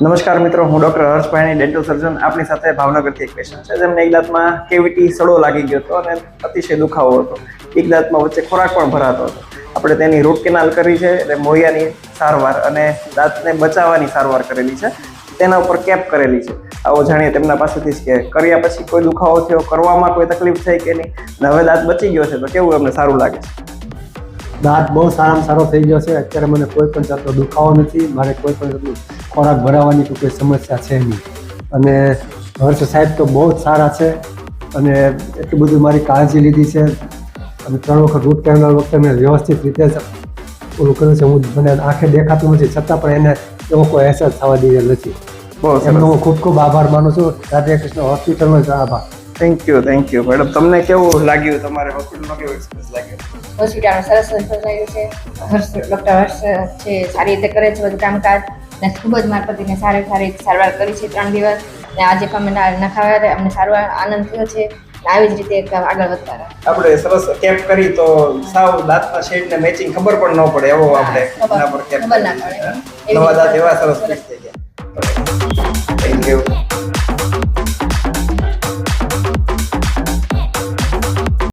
નમસ્કાર મિત્રો, હું ડોક્ટર હર્ષ પાણી, ડેન્ટલ સર્જન. આપની સાથે ભાવનગરથી એક પેશન્ટ છે જેમને એક દાંતમાં કેવિટી સડો લાગી ગયો હતો અને અતિશય દુખાવો હતો. એક દાંતમાં વચ્ચે ખોરાક પણ ભરાતો હતો. આપણે તેની રૂટ કેનાલ કરી છે એટલે મોઢિયાની સારવાર અને દાંતને બચાવવાની સારવાર કરેલી છે. તેના ઉપર કેપ કરેલી છે. આવો જાણીએ તેમના પાસેથી જ કે કર્યા પછી કોઈ દુખાવો થયો, કરવામાં કોઈ તકલીફ થઈ કે નહીં, અને હવે દાંત બચી ગયો છે તો કેવું અમને સારું લાગે છે. દાંત બહુ સારામાં સારો થઈ ગયો છે. અત્યારે મને કોઈ પણ જાતનો દુખાવો નથી. મારે કોઈ પણ જાતનું ખોરાક ભરાવાની કોઈ સમસ્યા છે નહીં. અને હર્ષ સાહેબ તો બહુ જ સારા છે અને એટલું બધું મારી કાળજી લીધી છે. અને 3 વખત રૂટ કેનાલ વખતે મેં વ્યવસ્થિત રીતે ઓલું કર્યું છે. હું મને આંખે દેખાતું નથી છતાં પણ એને એવો કોઈ અહેસાસ થવા દીધેલ નથી. એમનો હું ખૂબ ખૂબ આભાર માનું છું. રાધે કૃષ્ણ હોસ્પિટલનો જ આભાર. Thank you madam. તમને કેવું લાગ્યું? તમારે હોસ્પિટલમાં કેવો એક્સપિરિયન્સ લાગ્યો? હોસ્પિટલમાં સરસ રિસ્પોન્સ આવ્યો છે. ડૉક્ટર હર્ષ છે, સારી રીતે કરે છે બધું કામકાજ ને ખૂબ જ મારા પતિને સારી રીતે સારવાર કરી છે 3 દિવસ. ને આજે પણ અમે નખાવ્યા અમને સારો આનંદ થયો છે. આવી જ રીતે આગળ વધતા રહે. આપણે સરસ કેપ કરી તો સાવ દાંતના શેડને મેચિંગ ખબર પણ ન પડે એવો આપણે એના પર કેપ ખબર ના પડે. નવા દાંત એવા સરસ થઈ ગયા. Thank you.